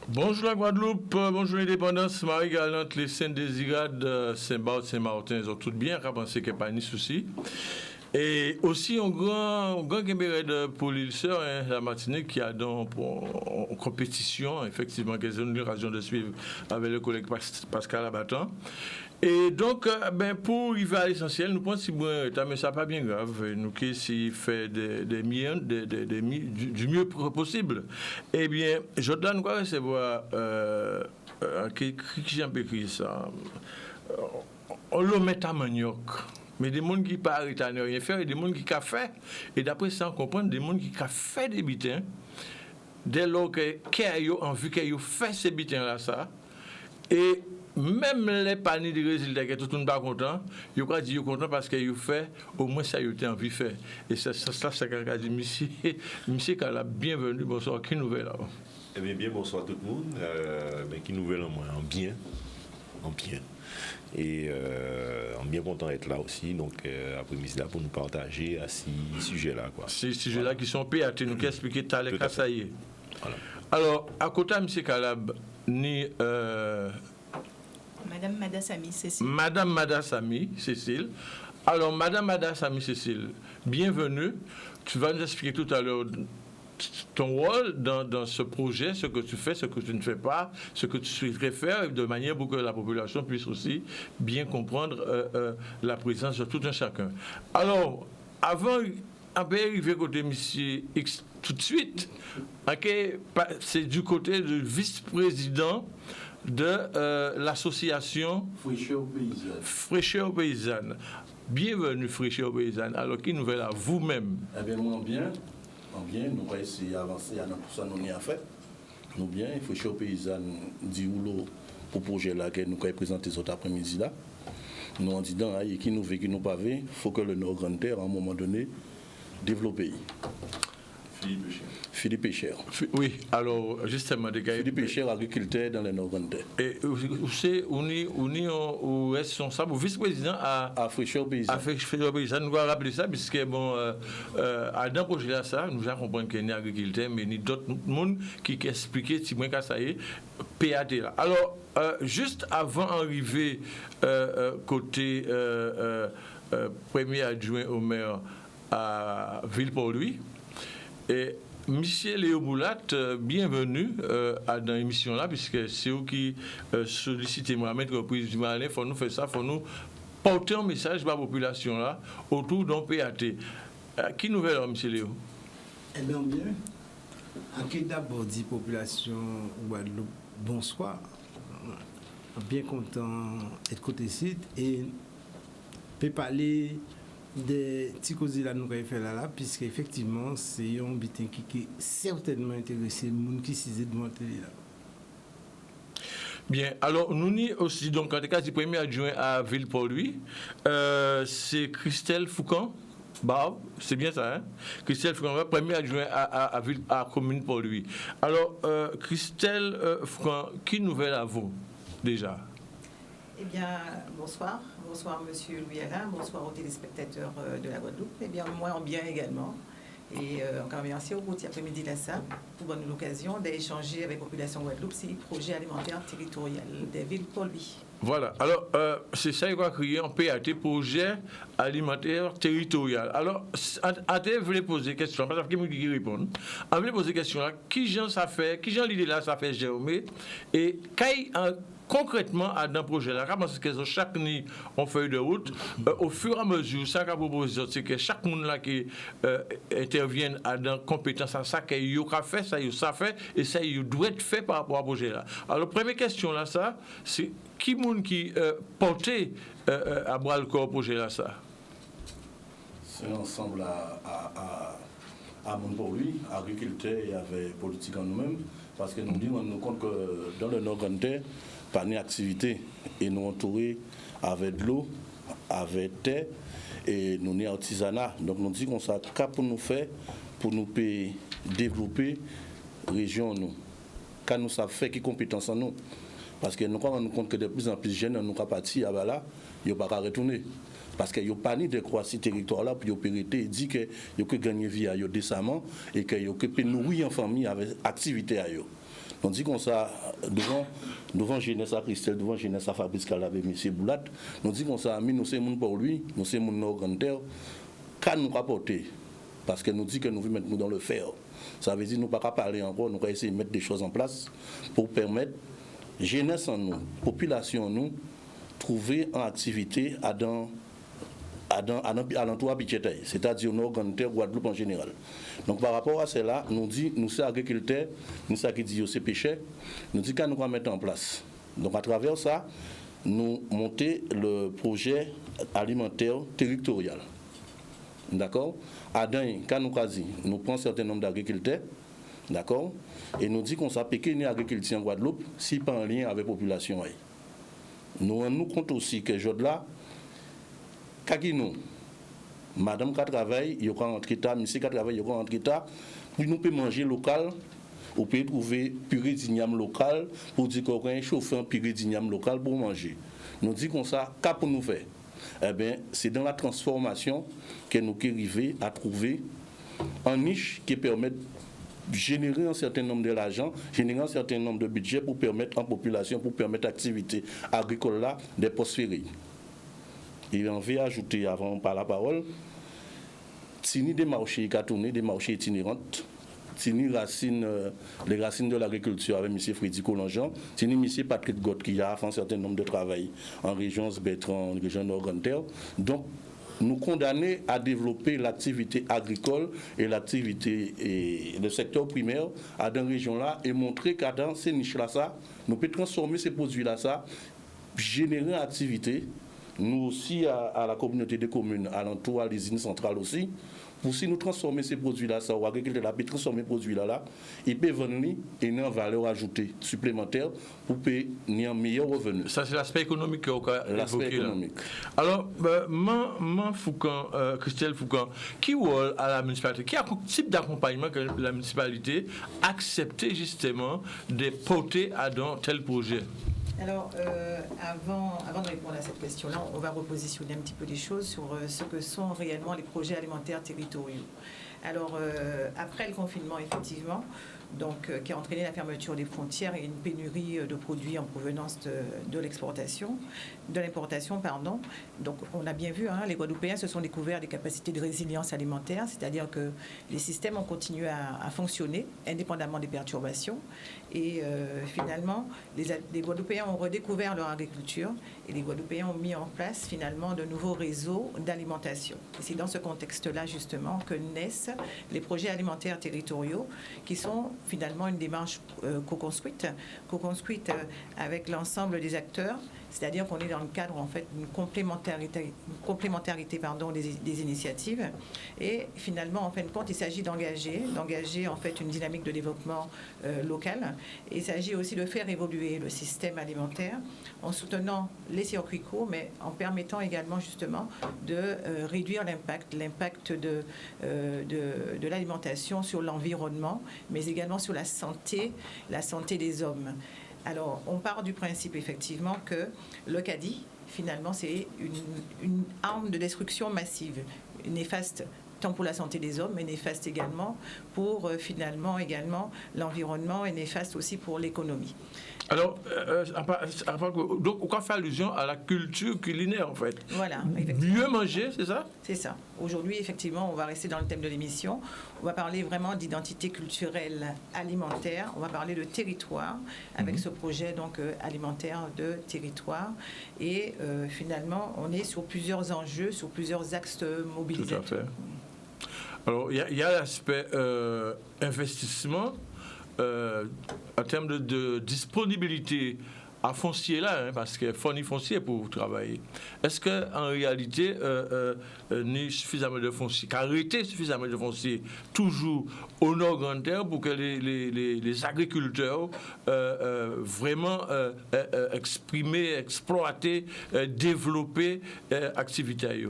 Bonjour la Guadeloupe, bonjour l'indépendance, Marie-Galante, les Saint-Désirade, Saint-Barth, Saint-Martin, ils ont tout bien, à penser qu'il n'y a pas ni souci. Et aussi un grand camarade pour l'île Sœur, la Martinique, qui a dans en compétition, effectivement, qui a eu l'occasion de suivre avec le collègue Pascal Abattant. Et donc, pour arriver à l'essentiel, nous pensons que mais ça pas bien grave. Nous qui fait du mieux possible. Eh bien, Jordan, quoi recevoir qui j'ai écrit ça. On le met à manioc. Mais des gens qui parlent à ne rien faire et des gens qui ont fait. Et d'après ça, on comprend des gens qui ont fait des bitins. Dès lors qu'ils ont envie qu'ils fait ces bitins-là, ça. Et même les paniers de résultats que tout le monde n'est pas content, ils ont dit qu'ils sont contents parce qu'ils ont fait, au moins ça, ils ont envie de faire. Et ça c'est quelqu'un qui a dit, monsieur Calab, bienvenue, bonsoir, qui nouvelle là? Eh bien, bonsoir tout le monde. Qui nouvelle en moins, en bien. Et on est bien content d'être là aussi, donc après-midi là pour nous partager à ces sujets-là. Ces sujets-là qui sont PAT, nous qui expliquer tout à l'heure, ça y est. Voilà. Alors, à côté de M. Calab, ni... Madame Madassami Cécile. Madame Madassami Cécile. Alors, Madame Madassami Cécile, bienvenue. Tu vas nous expliquer tout à l'heure ton rôle dans ce projet, ce que tu fais, ce que tu ne fais pas, ce que tu souhaiterais faire, de manière pour que la population puisse aussi bien comprendre la présence de tout un chacun. Alors, avant d'arriver côté monsieur X tout de suite, c'est du côté du vice-président de l'association Fraîcheur Paysanne. Bienvenue Fraîcheur Paysanne. Alors, qui nouvelle à vous-même? Eh bien, moi, bien, nous allons essayer d'avancer dans tout ça, nous avons fait. Nous bien, Fraîcheur Paysanne dit où pour le projet là que nous allons présenter cet après-midi là. Nous en disant, qui nous veut, qui nous pas veut, il faut que le Nord Grande Terre, à un moment donné, développe le pays. Philippe Pécher. Oui, alors justement, Philippe Pécher, agriculteur dans le Nord Grande Terre. Et on est responsable, ou vice-président à Fraîcheur Paysanne. À Fraîcheur Paysanne, nous allons rappeler ça, puisque bon, dans le projet là, ça, nous allons comprendre qu'il y a un agriculteur, mais il y a d'autres monde qui expliquent, si moi, ça y est, PAT là. Alors, juste avant d'arriver côté premier adjoint au maire à Ville-Port-Louis, et Monsieur Léo Boulat, bienvenue dans l'émission là, puisque c'est vous qui sollicitez Mohamed reprise du Malin, il faut nous faire ça, il faut nous porter un message à la population là autour d'un PAT. Qui nouvelle, Monsieur Léo? Eh bien, qui d'abord dit population Guadeloupe, bonsoir. Bien content d'être côté site et peut parler des petits causes là nous avons fait là puisque effectivement c'est un bitin qui est certainement intéressé les gens qui s'y de monter là. Bien, alors nous ni aussi donc en tout cas du premier adjoint à Ville-Port-Louis, c'est Christelle Foucan. Bah, c'est bien ça, hein? Christelle Foucan, premier adjoint à commune Port-Louis. Alors Christelle Foucan, qui nouvelle à vous déjà? Eh bien, bonsoir. Bonsoir, monsieur Louis-Alain. Bonsoir aux téléspectateurs de la Guadeloupe. Eh bien, moi, en bien également. Et encore merci au routier après-midi là ça pour donner l'occasion d'échanger avec la population Guadeloupe sur le projet alimentaire territorial des villes Port-Louis. Voilà. Alors, c'est ça qu'il va créer un PAT, projet alimentaire territorial. Alors, Ate voulait poser une question, parce que qui répond. On voulait poser une question là, qui j'en ça fait, qui j'en l'idée là, ça fait germer, et concrètement, dans le projet là, parce que chaque nuit, on fait de route, au fur et à mesure, ça qu'a proposé, c'est que chaque monde là qui intervient dans compétence à ça, qu'il a fait, ça fait, et ça, il doit être fait par rapport au projet là. Alors, première question là, ça, c'est qui monde qui portait à bras le corps projet là, ça? C'est ensemble à mon pour lui, agriculteur et avec politique en nous-mêmes, parce que nous nous compte que dans le Nord Grande Terre, pas ni activité et nous entourer avec de l'eau, avec terre et nous ni artisanat. Donc nous disons qu'on ça cap pour nous faire pour nous développer région nous. Quand nous savons faire qui compétence en nous. Parce que nous nous compte que de plus en plus de jeunes nous partis à là, ils pas retourner. Parce qu'il n'y a pas ni de croissance territoire là pour périter et dire que y a que gagner vie à décemment et que y a que nourrir en famille avec activité à eux. On dit qu'on ça, devant jeunesse à Christelle, devant jeunesse à Fabrice Calave, M. Boulat, nous dit qu'on ça, nous sommes moun pour lui, nous sommes moun organisateur, qu'à nous rapporter. Parce que nous dit que nous voulons mettre nous dans le faire. Ça veut dire que nous ne pouvons pas parler encore, nous allons essayer de mettre des choses en place pour permettre jeunesse en nous, population en nous, trouver en activité à l'entour budgétaire, c'est-à-dire nos organisateur Guadeloupe en général. Donc par rapport à cela, nous dit nous sommes agriculteurs, nous sommes qui dit aussi pêcheurs, nous dit qu'on nous mettre en place. Donc à travers ça, nous montons le projet alimentaire territorial. D'accord? À Dain, quand nous prenons un certain nombre d'agriculteurs, d'accord? Et nous dit qu'on s'appelle une agriculture en Guadeloupe, si pas en lien avec la population. Nous rendons compte aussi que là, Kagino, madame qui travaille, il y a un état, monsieur qui travaille, il y a un état, puis nous pouvons manger local, ou peut trouver purée d'igname local, pour dire qu'on a un chauffeur purée d'igname local pour manger. Nous dit qu'on ça, qu'à pour nous faire? Eh bien, c'est dans la transformation que nous arrivons à trouver un niche qui permet de générer un certain nombre d'argent, générer un certain nombre de budget pour permettre en population, pour permettre l'activité agricole là de prospérer. Et on veut ajouter, avant par la parole, tini des marchés qui tourné, des marchés itinérants, tini les racines de l'agriculture avec M. Frédéric Colongean, tini M. Patrick Gott qui a fait un certain nombre de travail en région Bertrand, en région Nord-Grande-Terre. Donc, nous condamner à développer l'activité agricole et l'activité et le secteur primaire à dans région-là et montrer qu'à dans ces niches-là, ça, nous pouvons transformer ces produits-là, ça, générer une activité. Nous aussi, à la communauté des communes, alentour à l'usine centrale aussi, pour si nous transformer ces produits-là, ça, ou agriculteur peut transformer ces produits-là, il peut vendre et une valeur ajoutée supplémentaire pour payer un meilleur revenu. Ça, c'est l'aspect économique qu'on a l'aspect évoqué. Économique. Alors, Christelle Foucan, qui rôle à la municipalité? Quel type d'accompagnement que la municipalité accepte justement de porter à dans tel projet? Alors, avant de répondre à cette question-là, on va repositionner un petit peu les choses sur ce que sont réellement les projets alimentaires territoriaux. Alors, après le confinement, effectivement, donc, qui a entraîné la fermeture des frontières et une pénurie de produits en provenance de l'importation, Donc, on a bien vu, les Guadeloupéens se sont découverts des capacités de résilience alimentaire, c'est-à-dire que les systèmes ont continué à fonctionner indépendamment des perturbations. Et finalement, les Guadeloupéens ont redécouvert leur agriculture et les Guadeloupéens ont mis en place finalement de nouveaux réseaux d'alimentation. Et c'est dans ce contexte-là justement que naissent les projets alimentaires territoriaux qui sont finalement une démarche co-construite avec l'ensemble des acteurs, c'est-à-dire qu'on est dans le cadre en fait d'une complémentarité des initiatives et finalement en fin de compte il s'agit d'engager en fait une dynamique de développement local et il s'agit aussi de faire évoluer le système alimentaire en soutenant les circuits courts mais en permettant également justement de réduire l'impact de l'alimentation sur l'environnement mais également sur la santé des hommes. Alors, on part du principe, effectivement, que le caddie, finalement, c'est une arme de destruction massive, néfaste tant pour la santé des hommes, mais néfaste également pour, finalement, l'environnement et néfaste aussi pour l'économie. Alors, donc, on fait allusion à la culture culinaire, en fait. Voilà. Mieux manger, c'est ça? C'est ça. Aujourd'hui, effectivement, on va rester dans le thème de l'émission. On va parler vraiment d'identité culturelle alimentaire. On va parler de territoire avec ce projet donc alimentaire de territoire. Et finalement, on est sur plusieurs enjeux, sur plusieurs axes mobilisateurs. Tout à fait. Alors, il y a l'aspect investissement. En termes de disponibilité à foncier là, parce qu'il faut ni foncier pour travailler. Est-ce qu'en réalité, ni suffisamment de foncier, qu'arrêter suffisamment de foncier toujours au Nord-Grande-Terre pour que les agriculteurs vraiment exprimer, exploiter, développer activité.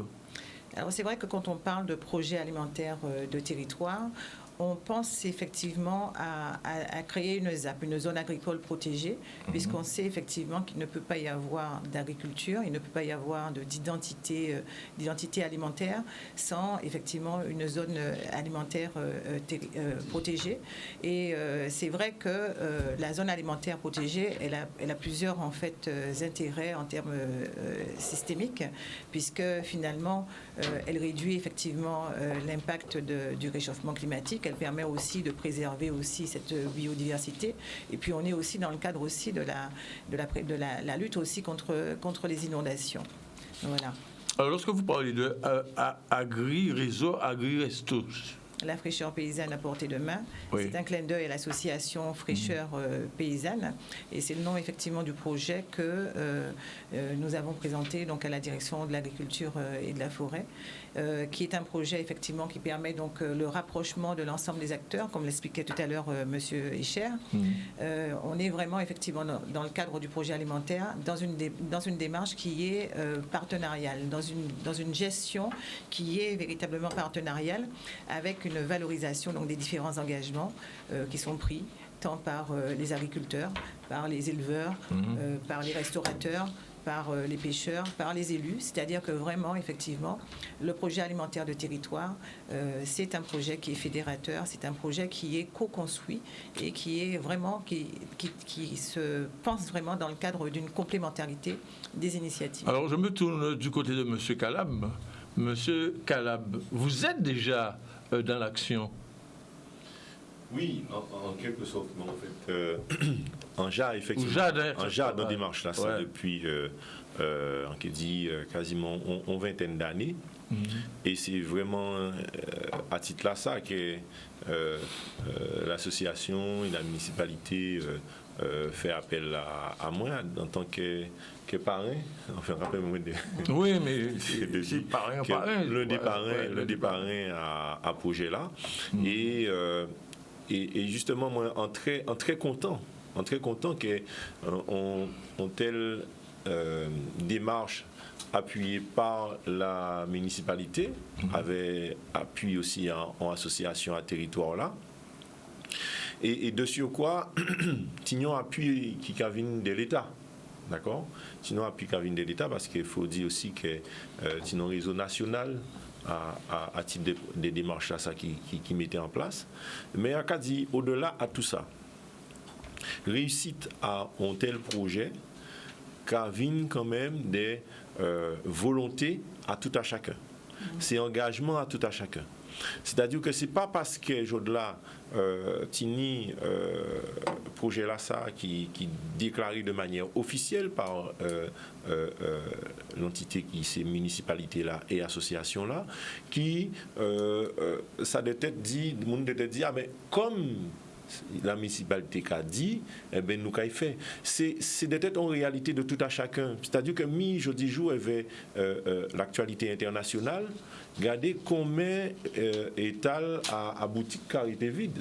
Alors c'est vrai que quand on parle de projet alimentaire de territoire, on pense effectivement à créer une ZAP, une zone agricole protégée, puisqu'on sait effectivement qu'il ne peut pas y avoir d'agriculture, il ne peut pas y avoir d'identité alimentaire sans effectivement une zone alimentaire protégée. Et c'est vrai que la zone alimentaire protégée, elle a plusieurs en fait intérêts en termes systémiques, puisque finalement elle réduit effectivement l'impact du réchauffement climatique. Elle permet aussi de préserver aussi cette biodiversité. Et puis on est aussi dans le cadre aussi de la lutte aussi contre les inondations. Voilà. Alors lorsque vous parlez de réseau agri-resto, la fraîcheur paysanne à portée de main. Oui. C'est un clin d'œil à l'association Fraîcheur paysanne et c'est le nom effectivement du projet que nous avons présenté donc à la direction de l'agriculture et de la forêt, qui est un projet effectivement qui permet donc le rapprochement de l'ensemble des acteurs, comme l'expliquait tout à l'heure Monsieur Echer. On est vraiment effectivement dans le cadre du projet alimentaire dans une démarche qui est partenariale, dans une gestion qui est véritablement partenariale avec une valorisation donc, des différents engagements qui sont pris tant par les agriculteurs, par les éleveurs, par les restaurateurs, par les pêcheurs, par les élus. C'est-à-dire que vraiment, effectivement, le projet alimentaire de territoire, c'est un projet qui est fédérateur, c'est un projet qui est co-construit et qui est vraiment, qui se pense vraiment dans le cadre d'une complémentarité des initiatives. Alors je me tourne du côté de M. Calab. Monsieur Calab, vous êtes déjà dans l'action? Oui, en quelque sorte, mais en fait, en JA, effectivement. En JA, dans démarche là, ça depuis, on dit, quasiment une vingtaine d'années. Et c'est vraiment à titre là ça que l'association et la municipalité fait appel à moi en tant que parrain. Enfin, rappelez-moi oui, mais c'est parrain. Le parrain à projet là. Et justement, moi, en très content qu'on telle démarche appuyée par la municipalité, avec appui aussi en association à territoire là. Et de sur quoi, Tignon appui qui vient de l'État. D'accord? Tignon appui qui vient de l'État parce qu'il faut dire aussi que Tignon réseau national à titre des démarches là, ça qui mettait en place. Mais à dit au-delà à tout ça, réussite à un tel projet, vient quand même des volontés à tout à chacun. C'est engagement à tout à chacun. C'est-à-dire que c'est pas parce que au-delà Tini projet là ça qui déclaré de manière officielle par l'entité qui c'est municipalité là et association là qui ça doit être dit le monde doit être dit ah mais comme la municipalité qu'a dit, eh ben nous qu'a fait. C'est peut-être en réalité de tout à chacun. C'est-à-dire que jeudi jour avec l'actualité internationale, regardez combien étale à boutique carité vide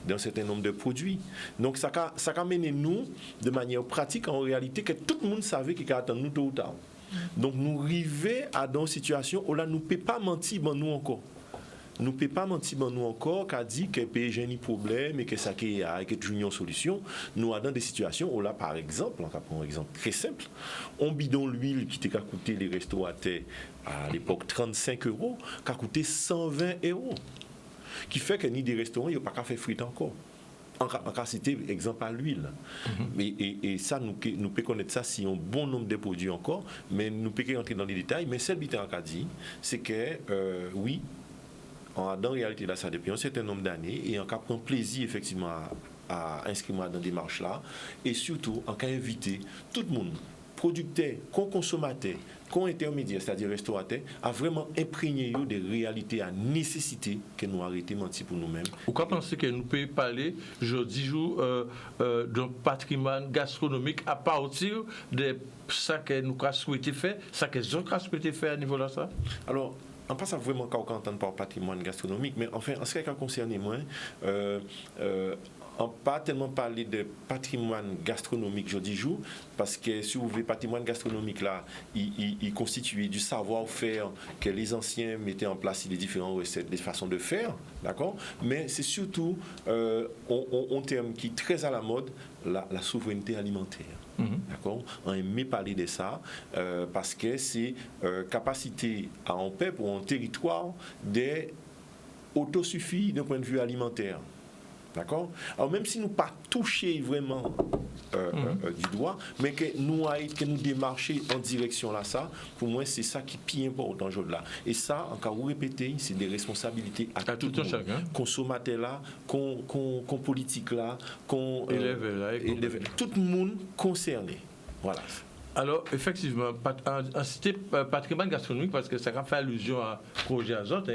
d'un certain nombre de produits. Donc ça a mené nous de manière pratique en réalité que tout le monde savait qu'il attend nous tôt ou tard. Donc nous arrivons à dans une situation où là nous ne pouvons pas mentir nous encore. Nous ne pouvons pas mentir nous encore qu'a dit que PSG a un problème et que ça a toujours une solution. Nous avons dans des situations où là, par exemple, on prend un exemple très simple, on bidon l'huile qui t'a coûté les restaurateurs à l'époque 35 €, qui a coûté 120 €. Qui fait que ni des restaurants, ils n'ont pas qu'à faire frites encore. En cas citer exemple à l'huile. Et ça, nous pouvons connaître ça si on bon nombre de produits encore, mais nous pouvons entrer dans les détails. Mais celle qui a dit, c'est que oui, dans la réalité, là, ça depuis un certain nombre d'années, et en cas prend plaisir effectivement à inscrire dans des démarches là, et surtout en cas inviter tout le monde, producteur, consommateur, intermédiaire, c'est-à-dire restaurateur, à vraiment imprégner des réalités à nécessité que nous arrêtons de mentir pour nous-mêmes. Pourquoi pensez que nous pouvons parler, je dis, d'un patrimoine gastronomique à partir de ça que nous avons souhaité faire, ça que les autres ont souhaité faire à niveau de ça? Alors, on passe à vraiment quand on entend par patrimoine gastronomique, mais enfin, en ce qui concerne moi, pas tellement parler de patrimoine gastronomique, je dis jour, parce que si vous voulez, patrimoine gastronomique là, il constituait du savoir-faire que les anciens mettaient en place, les différentes recettes, des façons de faire, d'accord? Mais c'est surtout un terme qui est très à la mode, la souveraineté alimentaire. D'accord? On aime parler de ça parce que c'est capacité à un peuple ou un territoire d'être autosuffisant d'un point de vue alimentaire. D'accord? Alors même si nous pas touché vraiment du doigt, mais que nous démarcher en direction là, ça, pour moi c'est ça qui est plus important aujourd'hui là. Et ça, encore vous répétez, c'est des responsabilités à tout le monde. Chacun. Consommateur là, qu'on politique là, qu'on élève, tout le monde concerné. Voilà. Alors, effectivement, en cité patrimoine gastronomique, parce que ça a fait allusion à projet Azote,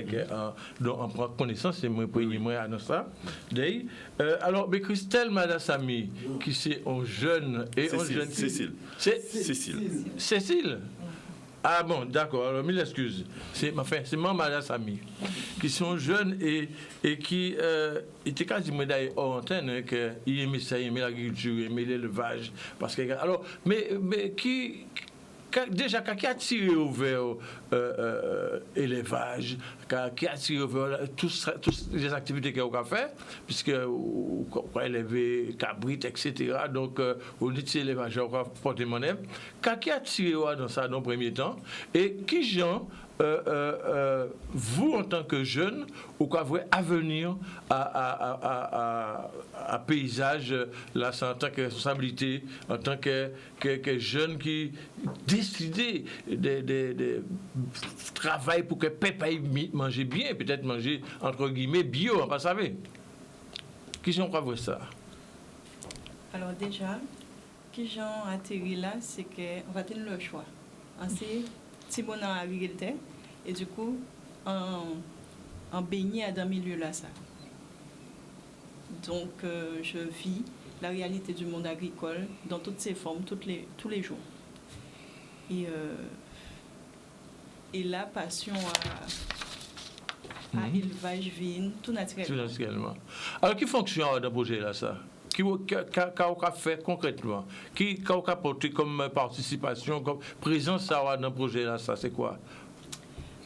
dont on prend connaissance, et moi, moi, à ça. Alors, mais Christelle Madassami, qui c'est un jeune et un jeune. Cécile. Cécile. Ah bon, d'accord, alors mille excuses. C'est Maman Madassami, qui sont jeunes et qui étaient quasiment d'ailleurs hors antenne, qui aimaient ça, ils aimaient l'agriculture, aimaient l'élevage. Parce que, alors, mais qui a tiré vers élevage, qui a tiré vers toutes les activités qu'on a fait, puisque on a élevé cabrit, etc. Donc, on dit que l'élevage, on a porté mon œuvre. Qui a tiré dans ça dans le premier temps, et qui, Jean, vous, en tant que jeune, ou quoi vous avenir à paysage, là, c'est en tant que responsabilité, en tant que jeune qui décidé de travailler pour que peuple mange bien, peut-être manger, entre guillemets, bio, on va savoir. Qui j'en crois ça? Alors déjà, qui j'en atterri là, c'est qu'on va tenir le choix. Si bon en agriculteur, et du coup, en baigné dans le milieu là, ça. Donc, je vis la réalité du monde agricole dans toutes ses formes, tous les jours. Et la passion à élevage vigne, tout naturellement. Tout naturellement. Alors, qui fonctionne dans le projet là, ça? Qu'a fait concrètement? Qu'a apporté comme participation, comme présence dans le projet là, ça, c'est quoi?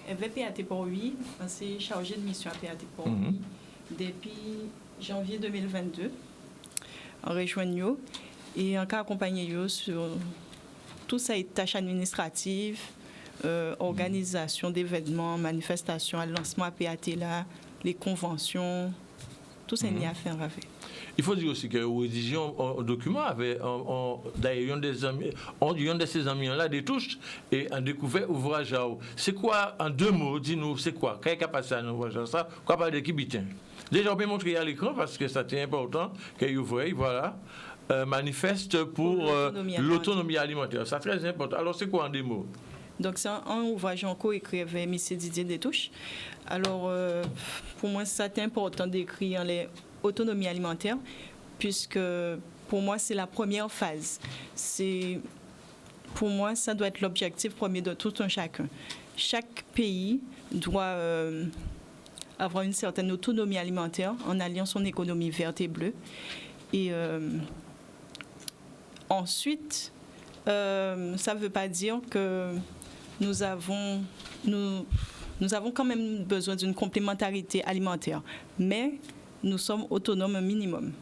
VPAT pour 8, c'est chargé de mission à PAT pour 8 depuis janvier 2022 en rejoignant et en cas accompagné sur tout ça est tâches administratives, organisation d'événements, manifestations, lancement à PAT là, les conventions, tout ça est à faire avec. Il faut dire aussi que vous rédigez un document avec d'ailleurs un de ces amis là des touches et un découvert ouvrage. C'est quoi, en deux mots, dis-nous, c'est quoi? Qu'est-ce qui a passé à un ouvrage ça? Quoi parler d'équipe bitin? Déjà, on peut montrer à l'écran parce que c'est important que vous voyez, voilà, manifeste pour l'autonomie alimentaire. C'est très important. Alors, c'est quoi en deux mots? Donc, c'est un ouvrage en co-écrit avec M. Didier Détouche. Alors, pour moi, c'est important d'écrire les autonomie alimentaire, puisque pour moi, c'est la première phase. Pour moi, ça doit être l'objectif premier de tout un chacun. Chaque pays doit avoir une certaine autonomie alimentaire en alliant son économie verte et bleue. Et ensuite, ça ne veut pas dire que nous avons quand même besoin d'une complémentarité alimentaire, mais nous sommes autonomes un minimum.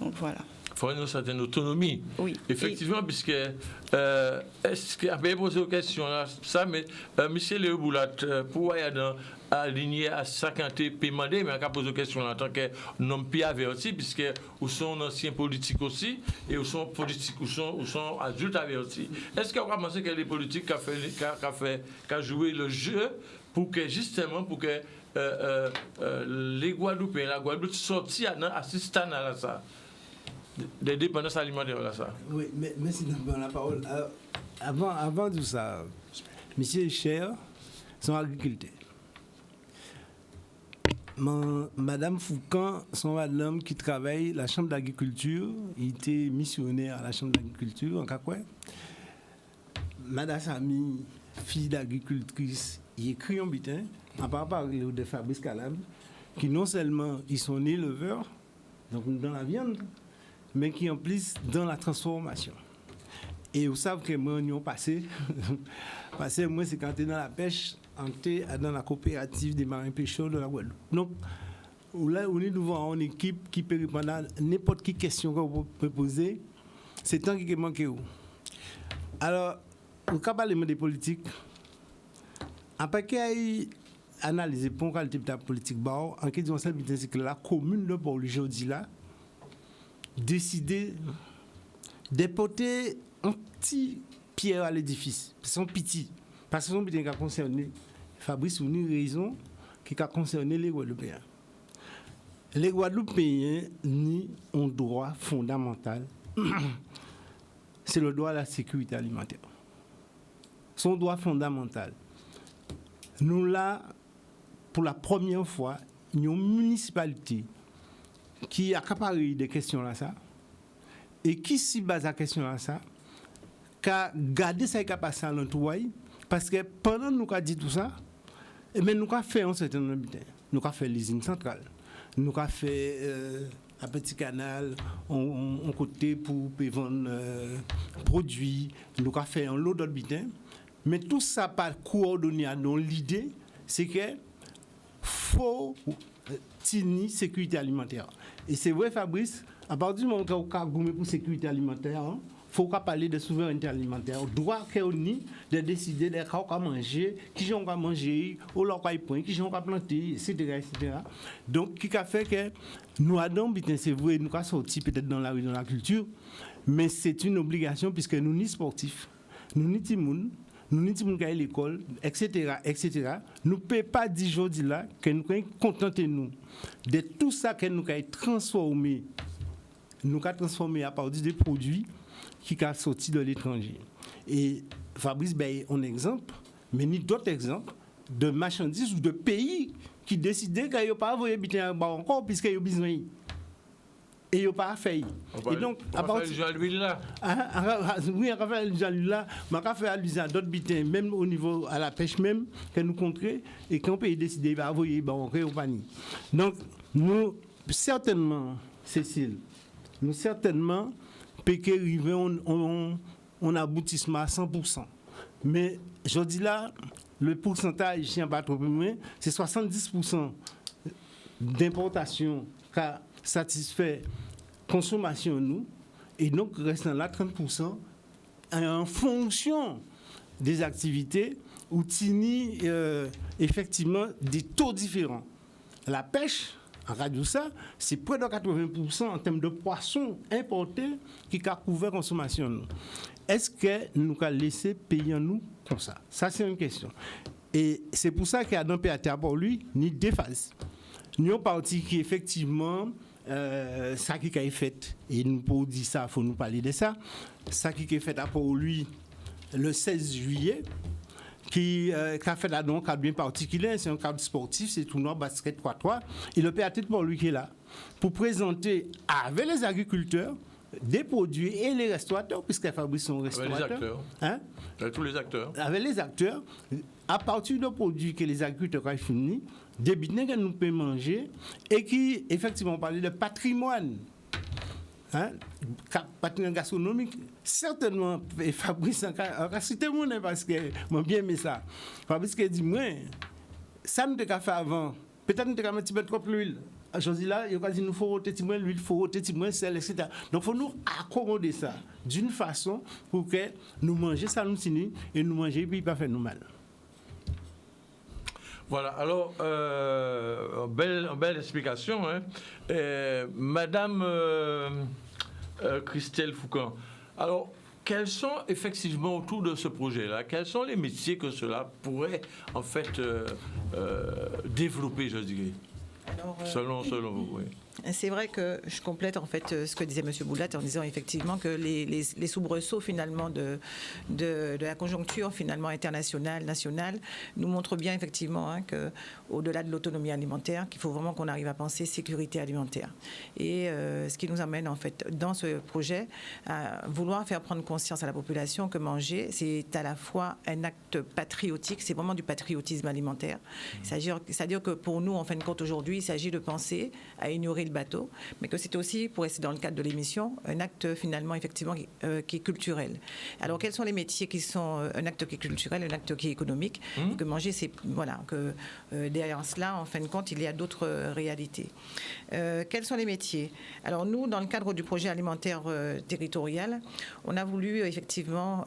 Donc voilà. Il faut une certaine autonomie. Oui. Effectivement, puisque est-ce qu'il a posé une question là, ça, mais M. Léo Boulat, pourquoi il y a aligné à 50 paiements, mais il a posé une question en tant que non plus averti, puisque vous sont anciens politiques aussi, et vous sont politiques, vous sont adultes avertis. Est-ce qu'on va penser que les politiques qui ont joué le jeu pour que justement, les Guadeloupéens, la Guadeloupe sortent à assistant à ça, des dépendances alimentaires là ça. Oui, mais merci de la parole. Avant tout ça, monsieur Cher sont agriculteurs. Madame Foucan, son madame qui travaille à la chambre d'agriculture, il était missionnaire à la chambre d'agriculture en Kakoué. Madame Sami, fille d'agricultrice, il écrit en bitin, à part parler de Fabrice Calab, qui non seulement ils sont éleveurs, donc dans la viande, mais qui en plus dans la transformation. Et vous savez que moi, nous passé, parce que moi, c'est quand tu es dans la pêche, tu es dans la coopérative des marins pêcheurs de la Guadeloupe. Donc, là, on est devant une équipe qui peut répondre à n'importe quelle question que vous pouvez poser. C'est tant qui manque. Alors, au cas des politiques, après qu'il y ait analysé pour qualité de politique, en question c'est que la commune de Port-Louis, aujourd'hui, là, décidé de porter un petit pierre à l'édifice. Ils sont petits. Parce que sont petits qui ont concerné Fabrice, une raison qui a concerné les Guadeloupéens. Les Guadeloupéens ni un droit fondamental, c'est le droit à la sécurité alimentaire. Son droit fondamental. Nous là, pour la première fois, une municipalité qui a accaparé des questions là ça et qui s'y base à la question là ça, qui a gardé ça et qui a passé à l'entourage, parce que pendant que nous avons dit tout ça, et bien nous avons fait un certain nombre de temps. Nous avons fait l'usine centrale, nous avons fait un petit canal en côté pour vendre produits, nous avons fait un lot d'autres bitins, mais tout ça pas coordonné. Donc l'idée, c'est que faut tenir sécurité alimentaire. Et c'est vrai, Fabrice, à partir du moment où on a gommé pour sécurité alimentaire, il faut parler de souveraineté alimentaire. On doit de décider de quoi on va manger, qui on va manger, où on va prendre, qui on va planter, etc. Donc, qui a fait que nous avons, c'est vrai, nous avons sorti peut-être dans la rue, dans la culture, mais c'est une obligation puisque nous sommes sportifs, nous sommes timoun, nous sommes à l'école, etc., etc. Nous ne pouvons pas dire aujourd'hui là que nous pouvons contenter nous de tout ça que nous avons transformé. Nous avons transformé à partir des produits qui sont sortis de l'étranger. Et Fabrice, un exemple, mais ni d'autres exemples de marchandises ou de pays qui décidaient qu'ils n'ont pas envoyé encore puisqu'ils ont besoin. Et ils n'ont pas fait. Et donc, à partir de Jean-Louis là. Oui, on va faire Jean-Louis là, mais on va faire allusion à d'autres bitins, même au niveau à la pêche même, que nous controns, et qu'on peut décider d'envoyer encore au panier. Donc, nous, certainement, Cécile, nous certainement, peut arriver on aboutissement à 100%. Mais je dis là, le pourcentage, je ne sais pas trop plus, c'est 70% d'importation qui a satisfait consommation nous, et donc restant là 30% en fonction des activités où tini effectivement des taux différents. La pêche, en radio ça, c'est près de 80% en termes de poissons importés qui a couvert la consommation nous. Est-ce que nous allons laisser payer nous comme ça? Ça, c'est une question. Et c'est pour ça qu'il y a dans PATA pour lui, ni deux phases. Nous avons parti qui effectivement, ça qui est fait, et nous pouvons dire ça, il faut nous parler de ça, ça qui est fait pour lui le 16 juillet, qui a fait un cadre bien particulier, c'est un cadre sportif, c'est tournoi basket 3-3, et le PAT pour lui qui est là, pour présenter avec les agriculteurs des produits et les restaurateurs, puisqu'il Fabrice son restaurateur. Avec les acteurs. Hein? Avec tous les acteurs. Avec les acteurs, à partir de produits que les agriculteurs ont finis, des bitins que nous pouvons manger et qui, effectivement, parlait de patrimoine. Hein? Patrimoine gastronomique, certainement, Fabrice a cité mon nom parce que moi bien aimé ça. Fabrice a dit, moi, ça nous a fait avant, peut-être nous avons mis un petit peu trop l'huile. Aujourd'hui là, il a dit nous faut rôter moins l'huile, faut rôter moins sel, etc. Donc faut nous accommoder ça d'une façon pour que nous mangions ça nous signe et nous manger puis pas faire nous mal. Voilà, alors, belle explication. Hein. Madame Christelle Foucan, alors, quels sont effectivement autour de ce projet-là, quels sont les métiers que cela pourrait en fait développer, je dirais, alors, selon vous, oui. C'est vrai que je complète en fait ce que disait M. Boulat en disant effectivement que les soubresauts finalement de la conjoncture finalement internationale, nationale, nous montrent bien effectivement que au-delà de l'autonomie alimentaire, qu'il faut vraiment qu'on arrive à penser sécurité alimentaire. Et ce qui nous amène en fait dans ce projet à vouloir faire prendre conscience à la population que manger, c'est à la fois un acte patriotique, c'est vraiment du patriotisme alimentaire. C'est-à-dire que pour nous, en fin de compte, aujourd'hui, il s'agit de penser à ignorer le bateau, mais que c'était aussi, pour rester dans le cadre de l'émission, un acte finalement, effectivement, qui est culturel. Alors, quels sont les métiers qui sont un acte qui est culturel, un acte qui est économique, et que manger, c'est, voilà, que derrière cela, en fin de compte, il y a d'autres réalités. Quels sont les métiers? Alors, nous, dans le cadre du projet alimentaire territorial, on a voulu, effectivement,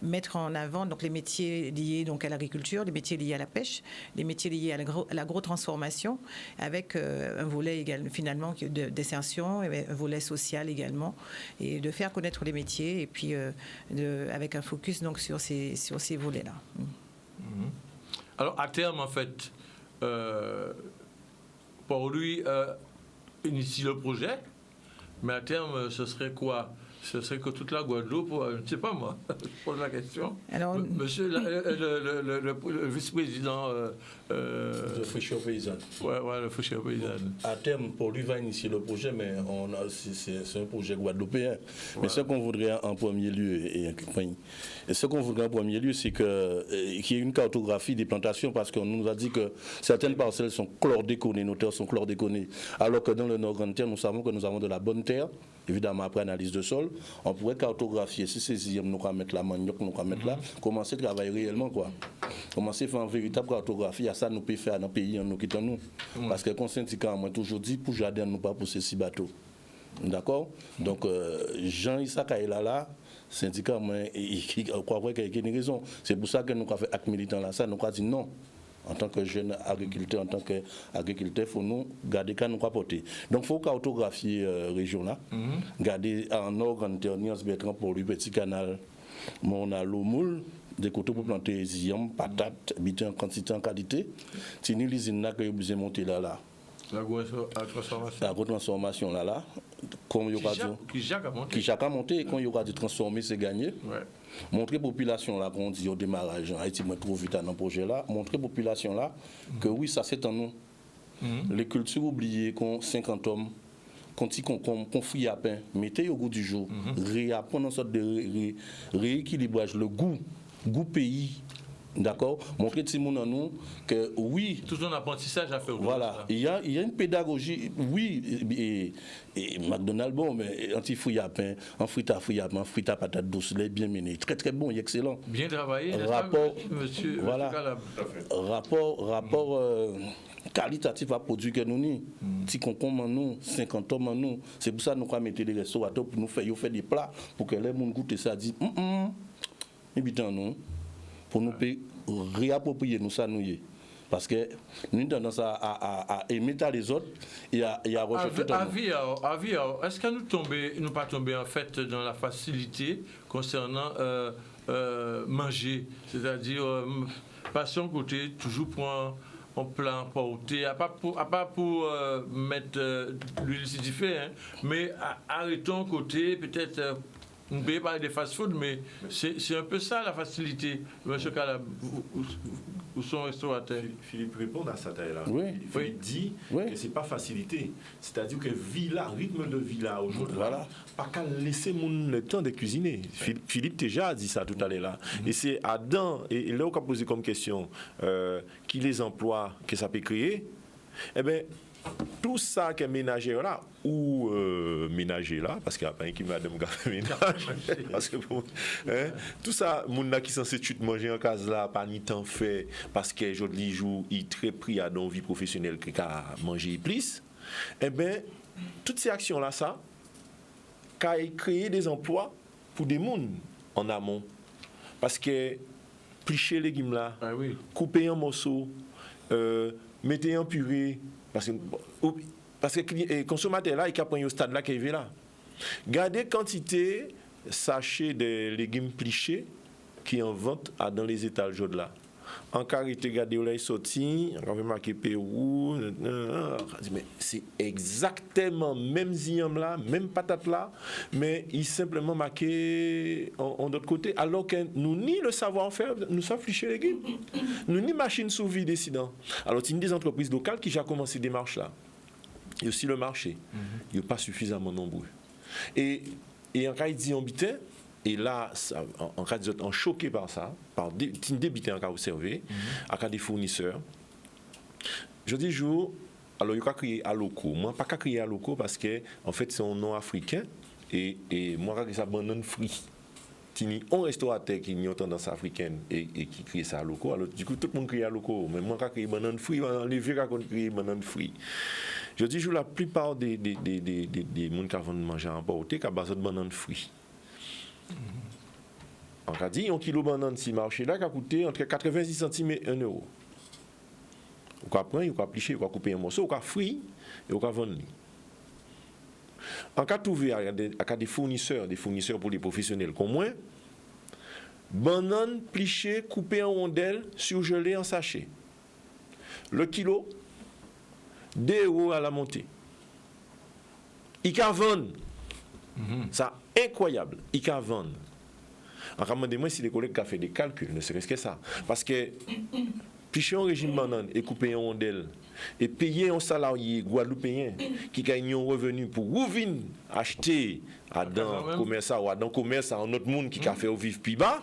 mettre en avant donc, les métiers liés donc, à l'agriculture, les métiers liés à la pêche, les métiers liés à l'agro-transformation, avec un volet également, finalement d'insertion, un volet social également, et de faire connaître les métiers, et puis avec un focus donc, sur ces volets-là. Alors, à terme, en fait, pour lui, initie le projet, mais à terme, ce serait quoi? Ce serait que toute la Guadeloupe, je ne sais pas moi, je pose la question. Alors, monsieur le vice-président... de Fraîcheur Paysanne. Ouais, le Fraîcheur Paysanne. À terme, pour lui, va initier le projet, mais c'est un projet guadeloupéen. Ouais. Mais ce qu'on voudrait en premier lieu, c'est qu'il y ait une cartographie des plantations, parce qu'on nous a dit que certaines parcelles sont chlordéconées, nos terres sont chlordéconées, alors que dans le Nord-Grande-Terre, nous savons que nous avons de la bonne terre, évidemment après analyse de sol. On pourrait cartographier, si c'est nous allons mettre la manioc, nous allons mettre là, commencer à travailler réellement, quoi. Commencer à faire une véritable cartographie, à ça nous pouvons faire dans le pays, nous quittons nous. Parce que quand syndicat, moi toujours dit, pour jardin, nous pas pousser 6 bateaux. D'accord? Donc, Jean-Isaac là, syndicat, moi, il croit qu'il y a une raison. C'est pour ça que nous avons fait acte militant là, ça, nous avons dit non. En tant que jeune agriculteur, il faut nous garder qu'à nous rapporter. Donc, il faut cartographier la région là, garder en Nord-Grande-Terre, Bertrand pour lui, Petit Canal, on a l'eau moule, des côtés pour planter ziam, patates, habiter en quantité, en qualité. C'est une usine là que vous obligé de monter là. La transformation là. Comme qui chaque a monté, quand il y aura de transformer, c'est gagné. Ouais. Montrer la population là, qu'on dit au démarrage, Haïti m'a trop vite dans le projet là, montrer la population là que oui, ça c'est en nous. Les cultures oubliées, qu'on 50 hommes, qu'on frit à pain, mettez au goût du jour, réapprendre une sorte de rééquilibrage, le goût pays. D'accord? Montrer tout le monde en nous que oui. Tout un apprentissage à faire. Voilà. Il y a une pédagogie, oui, et McDonald's, bon, mais anti-fouille à pain, en frite à patate douce, bien mené. Très, très bon, excellent. Bien travaillé, rapport, monsieur. Voilà. Rapport qualitatif à produit que nous avons. Si on compte en nous, 50 hommes en nous, c'est pour ça que nous avons mis des restaurateurs pour nous faire des plats, pour que les gens goûtent ça, disent, et bien non. Pour nous réapproprier nous ça nous y. Parce que nous avons tendance à aimer les autres et à rejeter tout le monde. Est-ce que nous pas tombé en fait dans la facilité concernant manger, c'est-à-dire passion côté toujours pour un plat porté, à pas pour mettre l'huile acidifée, hein, mais arrêtons côté peut-être. On ne peut pas parler de fast-food, mais c'est un peu ça la facilité. Monsieur Calab, où sont restaurateurs? Philippe répond à ça là. Oui. Philippe dit que ce n'est pas facilité. C'est-à-dire que rythme de vie là aujourd'hui, voilà. Pas qu'à laisser le temps de cuisiner. Philippe déjà a dit ça tout à l'heure là. Et c'est Adam, et là on a posé comme question, qui les emplois que ça peut créer, eh bien, tout ça qui est ménager là, ou ménager là, parce qu'il n'y a pas un qui m'a demandé de ménage, parce que tout ça, moun qui censé manger en case là, pas ni temps fait, parce que aujourd'hui jour, il très pris à dans vie professionnelle qui a mangé plus, eh bien, toutes ces actions là, ça, qu'a créé des emplois pour des moun en amont, parce que plicher les légumes là, couper en morceaux, mettez en purée. Parce que les consommateurs là, ils prennent au stade là qui est là. Gardez quantité sachets de légumes plichés qui en vente dans les étals là. En carité, regardez où ils sorti, on va marquer Pérou, mais c'est exactement même ziam là, même patate là, mais il simplement marqué en d'autre côté, alors que nous ni le savoir-faire, nous savons flicher les légumes, nous ni machine sous vide décidant. Alors c'est une des entreprises locales qui a commencé ces démarches là. Il y a aussi le marché, il n'y a pas suffisamment nombreux. Et en cas de habitant, et là, en cas de choqué par ça, par des débitants en cas observé, en cas des fournisseurs, je dis jour, alors il y a crié à locaux. Moi, pas qu'à crier à locaux parce que, en fait, c'est un nom africain et moi, je ça banane free. Il y a un restaurateur qui a une tendance africaine et qui crie ça à locaux. Alors, du coup, tout le monde crie à locaux. Mais moi, je crie banane free, les vieux qui crient banane free. Je dis, la plupart des gens qui vont manger en porté, qui ont besoin de banane free. On a dit, un kilo de banane, si marché là, qui a coûté entre 90 centimes et 1 euro. On peut prendre, on peut plicher, on peut couper un morceau, on peut frire et on peut vendre. En cas de trouver des fournisseurs pour les professionnels comme moi, banane plichée, coupée en rondelles, surgelée en sachet. Le kilo, 2 euros à la montée. Il peut vendre. Ça, incroyable. Il peut vendre. En demandez-moi si les collègues ont fait des calculs, ne serait-ce que ça. Parce que plicher un régime banane et couper en rondelles et payer un salarié guadeloupéen qui gagne un revenu pour revenir acheter à dans commerce ou à dans commerce à un autre monde qui a fait au vivre plus bas,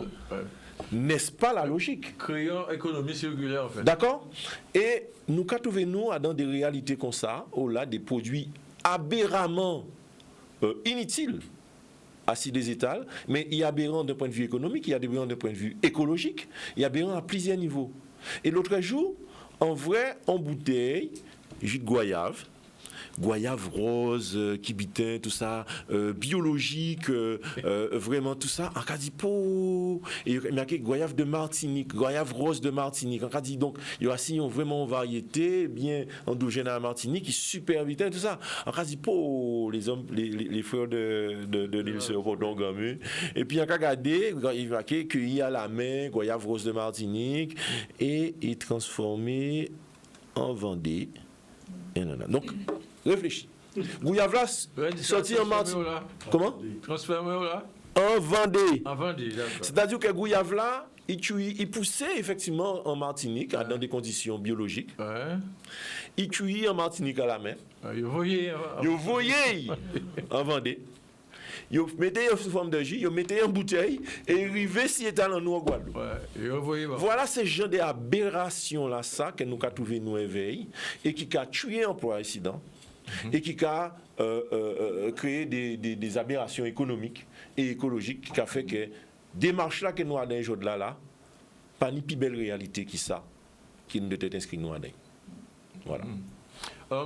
n'est-ce pas la logique? Créant économie circulaire en fait. D'accord? Et nous trouvons dans des réalités comme ça, là des produits aberramment inutiles. Assis des étals, mais il y a aberrant d'un point de vue économique, il y a aberrant d'un point de vue écologique, il y a aberrant à plusieurs niveaux. Et l'autre jour, en vrai, en bouteille, jus de goyave rose, kibitin, tout ça, biologique, vraiment tout ça. En cas dit po, et il y a goyave de Martinique, goyave rose de Martinique. En cas dit donc, il y a aussi vraiment une variété bien endogène à Martinique qui est super vital, tout ça. En cas dit po, les frères de l'île Rodon-Gamu. Et puis en cas regardé, il va cueilli à la main, goyave rose de Martinique et transformé en Vendée. Donc, réfléchis. Gouyave là, sorti en Martinique. Comment? Transformé là? En Vendée. En Vendée, d'accord. C'est-à-dire que Gouyave là, il poussait effectivement en Martinique, dans des conditions biologiques. Ouais. Il cueillit en Martinique à la main. Vous voyez en Vendée. Vous mettez sous forme de jus, vous mettez en bouteille et arrivez si étal en nous en Guadeloupe. Voilà ces genres d'aberrations là, ça que nous avons trouvé nous éveillés et qui a tué l'emploi ici et qui a créé des aberrations économiques et écologiques qui a fait que démarche là que nous avons dans les là, pas ni plus belle réalité qui ça, qui nous était inscrit nous avons. Voilà.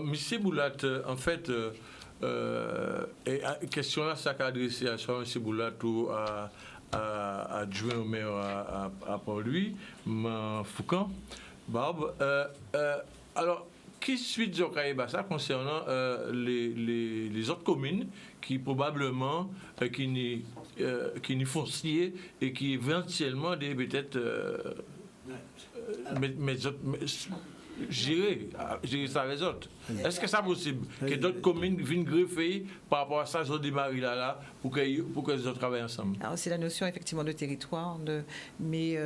Monsieur Boulat, en fait. Et question là, ça qu'a adressé à M. Boulat ou à adjoint au maire à Port-Louis, Foucan, Barbe. Alors, qui suit ça concernant les autres communes qui probablement qui n'y foncier et qui éventuellement peut-être gérer ça les autres. Est-ce que c'est possible que d'autres communes viennent greffer par rapport à ça, je démarre là, pour que les autres travaillent ensemble? Alors, c'est la notion effectivement de territoire, mais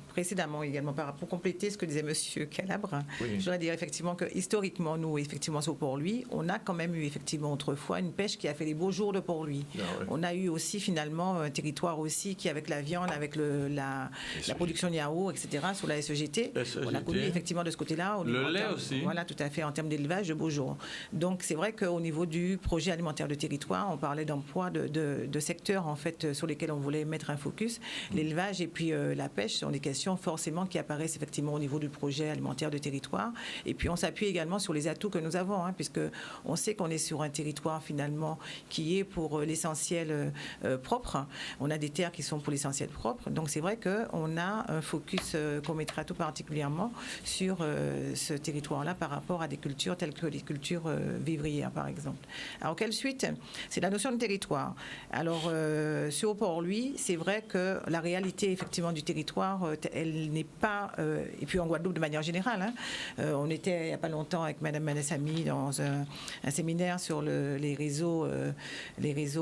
précédemment également, pour compléter ce que disait M. Calabre, je voudrais dire effectivement que historiquement, nous, effectivement, sur Port-Louis, on a quand même eu effectivement autrefois une pêche qui a fait les beaux jours de Port-Louis. On a eu aussi finalement un territoire aussi qui, avec la viande, avec la production de yaourt, etc., sur la SEGT, on a connu effectivement de ce côté-là. Le lait aussi. Voilà, tout à fait, en termes d'élevage de beaux jours. Donc, c'est vrai qu'au niveau du projet alimentaire de territoire, on parlait d'emploi, de secteurs, en fait, sur lesquels on voulait mettre un focus. L'élevage et puis la pêche sont des questions forcément qui apparaissent effectivement au niveau du projet alimentaire de territoire. Et puis, on s'appuie également sur les atouts que nous avons, puisque on sait qu'on est sur un territoire, finalement, qui est pour l'essentiel propre. On a des terres qui sont pour l'essentiel propre. Donc, c'est vrai qu'on a un focus qu'on mettra tout particulièrement sur ce territoire-là par rapport à des cultures telles que les cultures vivrières, par exemple. Alors, quelle suite? C'est la notion de territoire. Alors, sur Port-Louis, c'est vrai que la réalité, effectivement, du territoire, elle n'est pas... et puis en Guadeloupe, de manière générale, on était, il n'y a pas longtemps, avec Mme Manassami dans un séminaire sur les réseaux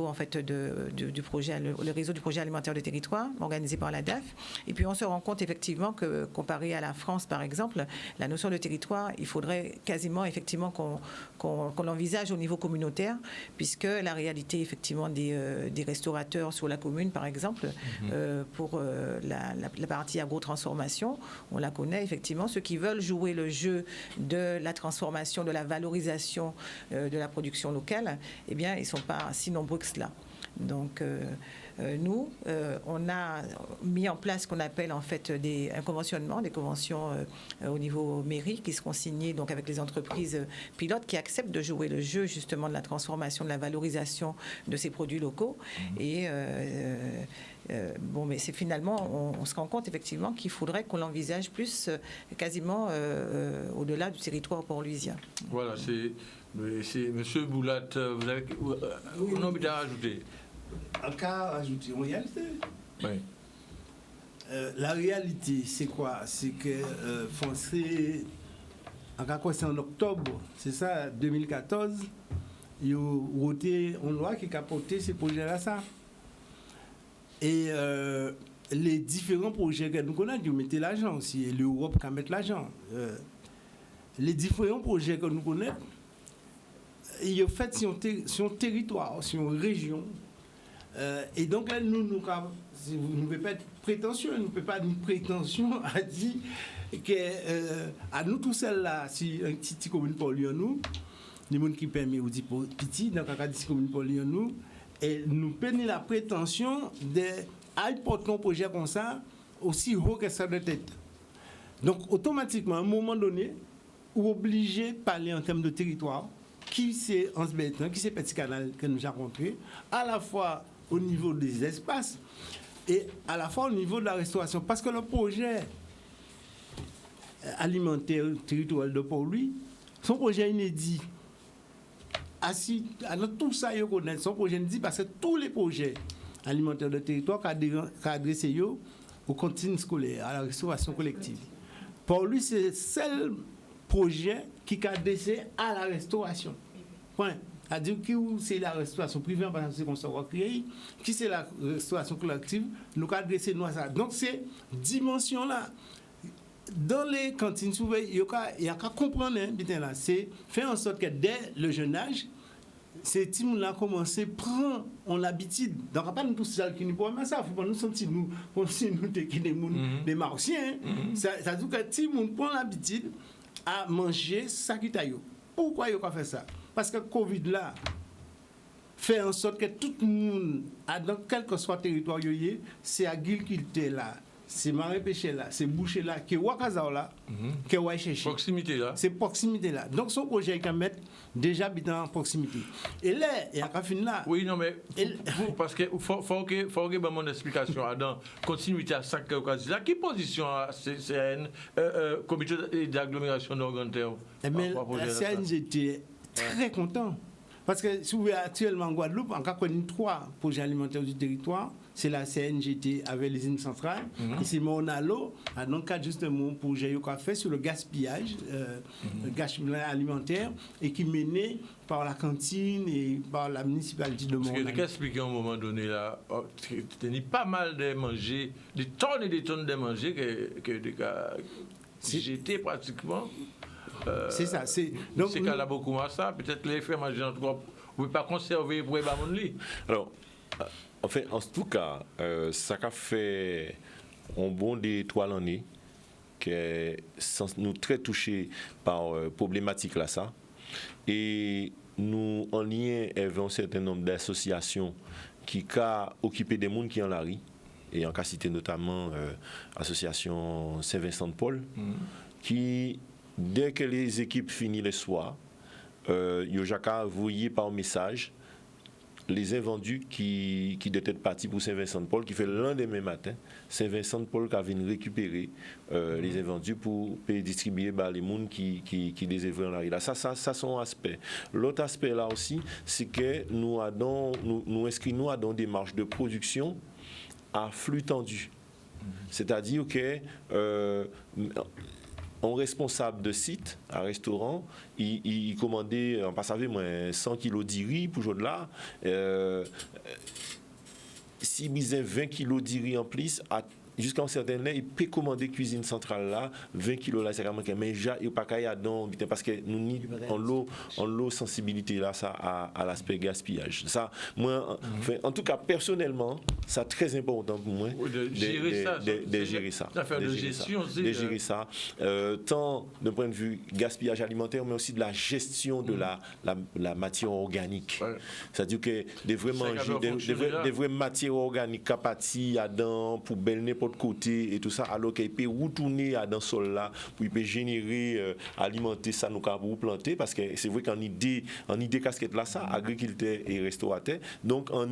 en fait, du projet, le réseau du projet alimentaire de territoire, organisé par la DAF. Et puis, on se rend compte, effectivement, que comparé à la France, par exemple, la notion sur le territoire, il faudrait quasiment effectivement qu'on l'envisage au niveau communautaire, puisque la réalité effectivement des restaurateurs sur la commune, par exemple, pour la partie agro-transformation, on la connaît effectivement. Ceux qui veulent jouer le jeu de la transformation, de la valorisation de la production locale, eh bien, ils ne sont pas si nombreux que cela. Donc, nous, on a mis en place ce qu'on appelle en fait un conventionnement, des conventions au niveau mairie qui seront signées donc avec les entreprises pilotes qui acceptent de jouer le jeu justement de la transformation, de la valorisation de ces produits locaux. Et bon, mais c'est finalement, on se rend compte effectivement qu'il faudrait qu'on l'envisage plus quasiment au-delà du territoire port-louisien. Voilà, c'est Monsieur Boulat, vous avez un nom à rajouter. En cas ajouter en réalité. Oui. La réalité, c'est quoi? C'est que Français, en cas quoi, c'est en octobre, c'est ça, 2014, il y a voté une loi qui a porté ces projets-là, ça. Et les différents projets que nous connaissons, ils mettent l'argent aussi, et l'Europe qui met l'argent. Les différents projets que nous connaissons, ils ont fait sur un territoire, sur une région. Et donc là, nous ne pouvons pas être prétentieux, nous ne pouvons pas avoir une prétention à dire que à nous tous là, si un petit commune pour nous, les gens qui permettent ou dit petit, dans un petit commune pour nous, et nous prenons la prétention de porter un projet comme ça aussi haut que ça de tête. Donc automatiquement, à un moment donné, on est obligé de parler en termes de territoire, qui c'est Hans Bertrand, qui c'est Petit Canal que nous avons rencontré, à la fois au niveau des espaces et à la fois au niveau de la restauration. Parce que le projet alimentaire territorial de Port-Louis, son projet inédit. Tout ça, il connaît son projet inédit parce que tous les projets alimentaires de territoire qui adressé aux cantines scolaires, à la restauration collective. Port-Louis, c'est le seul projet qui est adressé à la restauration. Point. C'est-à-dire que c'est la restauration privée, par exemple, c'est qu'on s'en va créer, qui c'est la restauration collective, nous adressons à ça. Donc, ces dimensions-là, dans les cantines, il y a qu'à comprendre, c'est faire en sorte que dès le jeune âge, ces petits-là commencent à prendre l'habitude. Donc, pas nous tous qui nous pourrons ça, il faut pas nous sentir, nous, comme si nous étions des Marocains. Ça veut dire que les petits prennent l'habitude à manger ça qui taille. Pourquoi ils ont fait ça? Parce que le Covid là fait en sorte que tout le monde, dans quel que soit le territoire, c'est agriculteur là, c'est marin pêché là, c'est boucher là, qui est Wakaza là, qui est chercher. Proximité là. C'est proximité là. Donc son projet est mettre déjà habitant en proximité. Et là, il y a qu'à finir là. Oui, non, mais parce que faut que mon explication dans continuité à ça que vous dites là. Quelle position c'est un comité d'agglomération d'Organterre? Mais la CNGT très content. Parce que si vous voyez actuellement en Guadeloupe, en cas qu'on a 3 projets alimentaires du territoire, c'est la CNGT avec les usines centrales, et c'est Monalo, dans le cadre justement du projet qu'on a fait sur le gaspillage, le gaspillage alimentaire, et qui est mené par la cantine et par la municipalité de Monalo. Parce que expliquer à un moment donné là, il y a pas mal de manger, des tonnes et des tonnes de manger que j'étais pratiquement. C'est ça. Donc, c'est qu'elle a beaucoup à ça. Peut-être les faits manger en tout cas, vous ne pouvez pas conserver pour les lit. Alors, en tout cas, ça a fait un bon des 3 années que nous très touchés par problématique là ça. Et nous en lien avec un certain nombre d'associations qui ont occupé des gens qui en la rue. Et en cas cité notamment l'association Saint-Vincent-de-Paul, qui dès que les équipes finissent le soir, Yojaka voyait par message les invendus qui étaient partis pour Saint-Vincent-de-Paul, qui fait le lendemain matin, Saint-Vincent-de-Paul qui vient récupérer les invendus pour distribuer les gens qui les œuvres en la rue. Ça c'est un aspect. L'autre aspect là aussi, c'est que nous inscrivons dans des démarches de production à flux tendu. C'est-à-dire que un responsable de site, un restaurant, il commandait, on passe avec 100 kg de riz pour jour de là. Si il a 20 kg de riz en plus, jusqu'à un certain moment, il peut commander cuisine centrale là, 20 kilos là, c'est quand même, mais il pas qu'à y aller parce que nous en l'eau sensibilité là, ça à l'aspect gaspillage. Ça, moi, en tout cas, personnellement, c'est très important pour moi de gérer ça. De gérer ça. De gestion aussi. De gérer ça. Tant d'un point de vue gaspillage alimentaire, mais aussi de la gestion de la matière organique. Ouais. C'est-à-dire que des vraies matières organiques capables à dans pour belle n'importe côté et tout ça, alors qu'il peut retourner dans le sol là, pour il peut générer, alimenter ça nous pour planter, parce que c'est vrai qu'en idée casquette là, ça, agriculteur et restaurateur, donc en